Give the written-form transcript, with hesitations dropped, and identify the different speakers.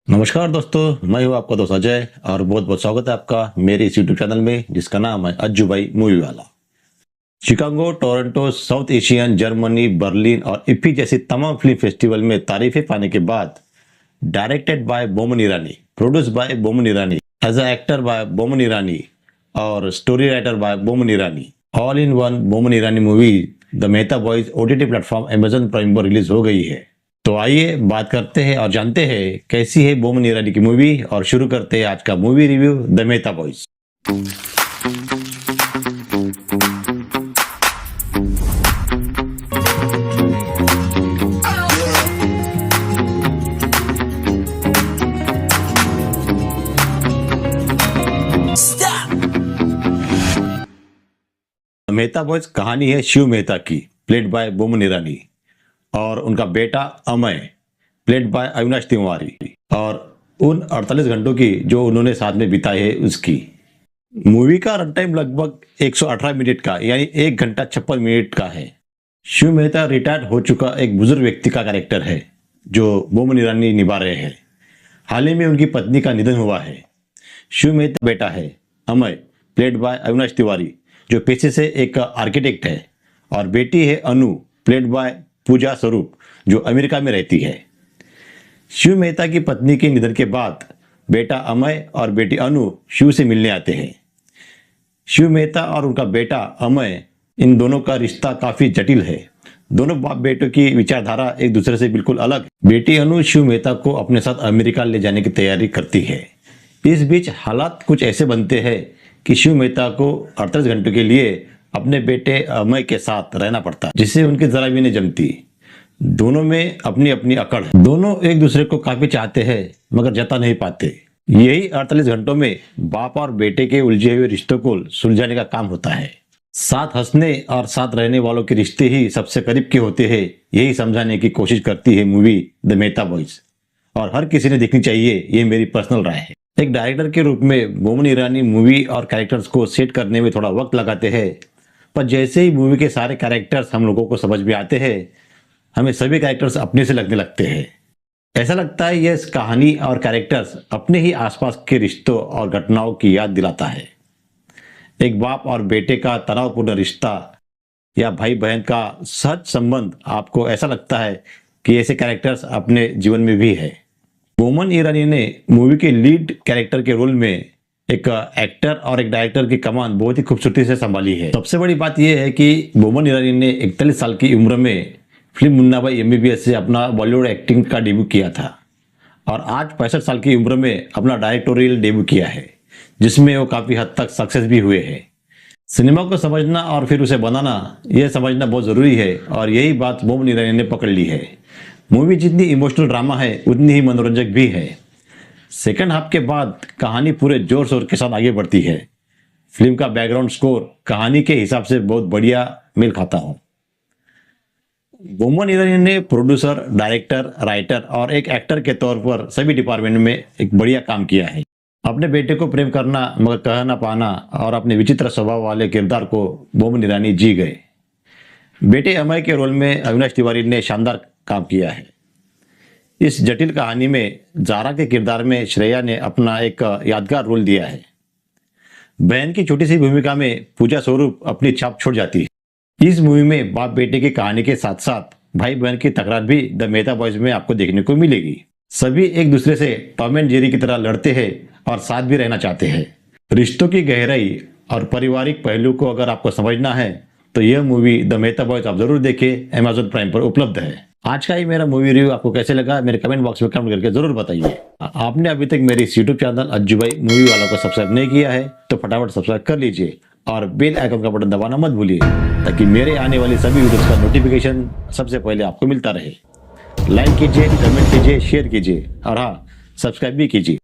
Speaker 1: नमस्कार दोस्तों, मैं हूं आपका दोस्त अजय और बहुत बहुत स्वागत है आपका मेरे इस यूट्यूब चैनल में जिसका नाम है अज्जू भाई मूवी वाला। Chicago, Toronto, South Asian, Germany, Berlin और इफ्फी जैसी तमाम फिल्म फेस्टिवल में तारीफें पाने के बाद directed by Boman Irani, produce by Boman Irani, as a actor by Boman Irani और story writer by Boman Irani, all in one Boman Irani movie The Mehta Boys OTT platform Amazon Prime पर रिलीज हो गई है। तो आइए बात करते हैं और जानते हैं कैसी है बोमन ईरानी की मूवी और शुरू करते हैं आज का movie review the Mehta boys. Mehta boys कहानी है शिव मेहता की, प्लेड बाय बोमन ईरानी, और उनका बेटा अमय, प्लेड बाय अविनाश तिवारी, और उन 48 घंटों की जो उन्होंने साथ में बिताए है उसकी। मूवी का रन टाइम लगभग 118 मिनट का यानी 1 घंटा 56 मिनट का है। शिव मेहता रिटायर्ड हो चुका एक बुजुर्ग व्यक्ति का कैरेक्टर है जो बोमन ईरानी निभा रहे हैं। हाल ही में उनकी पत्नी का निधन हुआ है। शिव मेहता बेटा है अमय, प्लेड बाय अविनाश तिवारी, जो पेशे से एक आर्किटेक्ट है, और बेटी है अनु, प्लेड बाय पूजा स्वरूप, जो अमेरिका में रहती है। शिव मेहता की पत्नी के निधन के बाद बेटा अमय और बेटी अनु शिव से मिलने आते हैं। शिव मेहता और उनका बेटा अमय, इन दोनों का रिश्ता काफी जटिल है। दोनों बाप बेटों की विचारधारा एक दूसरे से बिल्कुल अलग। बेटी अनु शिव मेहता को अपने साथ अमेरिका ले जाने की तैयारी करती है। इस बीच हालात कुछ ऐसे बनते हैं कि शिव मेहता को 48 घंटों के लिए अपने बेटे अमय के साथ रहना पड़ता है, जिससे उनकी जरा भी नहीं जमती। दोनों में अपनी अपनी अकड़ है। दोनों एक दूसरे को काफी चाहते हैं मगर जता नहीं पाते। यही 48 घंटों में बाप और बेटे के उलझे हुए रिश्तों को सुलझाने का काम होता है। साथ हंसने और साथ रहने वालों के रिश्ते ही सबसे करीब के होते हैं, यही समझाने की कोशिश करती है मूवी द मेहता बॉयज, और हर किसी ने देखनी चाहिए, ये मेरी पर्सनल राय है। एक डायरेक्टर के रूप में बोमन ईरानी मूवी और कैरेक्टर्स को सेट करने में थोड़ा वक्त लगाते हैं, पर जैसे ही मूवी के सारे कैरेक्टर्स हम लोगों को समझ में आते हैं, हमें सभी कैरेक्टर्स अपने से लगने लगते हैं। ऐसा लगता है यह कहानी और कैरेक्टर्स अपने ही आसपास के रिश्तों और घटनाओं की याद दिलाता है। एक बाप और बेटे का तनावपूर्ण रिश्ता या भाई बहन का सहज संबंध, आपको ऐसा लगता है कि ऐसे कैरेक्टर्स अपने जीवन में भी है। बोमन ईरानी ने मूवी के लीड कैरेक्टर के रोल में एक एक्टर और एक डायरेक्टर की कमान बहुत ही खूबसूरती से संभाली है। सबसे बड़ी बात यह है कि बोमन ईरानी ने 41 साल की उम्र में फिल्म मुन्ना भाई एमबीबीएस से अपना बॉलीवुड एक्टिंग का डेब्यू किया था, और आज 65 साल की उम्र में अपना डायरेक्टोरियल डेब्यू किया है, जिसमें वो काफी हद तक सक्सेस भी हुए हैं। सिनेमा को समझना और फिर उसे बनाना, यह समझना बहुत जरूरी है, और यही बात बोमन ईरानी ने पकड़ ली है। मूवी जितनी इमोशनल ड्रामा है उतनी ही मनोरंजक भी है। सेकंड हाफ के बाद कहानी पूरे जोर शोर के साथ आगे बढ़ती है। फिल्म का बैकग्राउंड स्कोर कहानी के हिसाब से बहुत बढ़िया मेल खाता है। बोमन ईरानी ने प्रोड्यूसर, डायरेक्टर, राइटर और एक एक्टर के तौर पर सभी डिपार्टमेंट में एक बढ़िया काम किया है। अपने बेटे को प्रेम करना मगर कह ना पाना और अपने विचित्र स्वभाव वाले किरदार को बोमन ईरानी जी गए। बेटे अमय के रोल में अविनाश तिवारी ने शानदार काम किया है। इस जटिल कहानी में जारा के किरदार में श्रेया ने अपना एक यादगार रोल दिया है। बहन की छोटी सी भूमिका में पूजा स्वरूप अपनी छाप छोड़ जाती है। इस मूवी में बाप बेटे की कहानी के साथ साथ भाई बहन की तकरार भी द मेहता बॉयज में आपको देखने को मिलेगी। सभी एक दूसरे से टॉम एंड जेरी की तरह लड़ते हैं और साथ भी रहना चाहते हैं। रिश्तों की गहराई और पारिवारिक पहलू को अगर आपको समझना है तो यह मूवी द मेहता बॉयज आप जरूर देखें, अमेजन प्राइम पर उपलब्ध है। आज का ही मेरा मूवी रिव्यू आपको कैसे लगा मेरे कमेंट बॉक्स में कमेंट करके जरूर बताइए। आपने अभी तक मेरे इस यूट्यूब चैनल अज्जू भाई मूवी वाला को सब्सक्राइब नहीं किया है तो फटाफट सब्सक्राइब कर लीजिए और बेल आइकन का बटन दबाना मत भूलिए, ताकि मेरे आने वाली सभी वीडियोस का नोटिफिकेशन सबसे पहले आपको मिलता रहे। लाइक कीजिए, कमेंट कीजिए, शेयर कीजिए और हाँ, सब्सक्राइब भी कीजिए।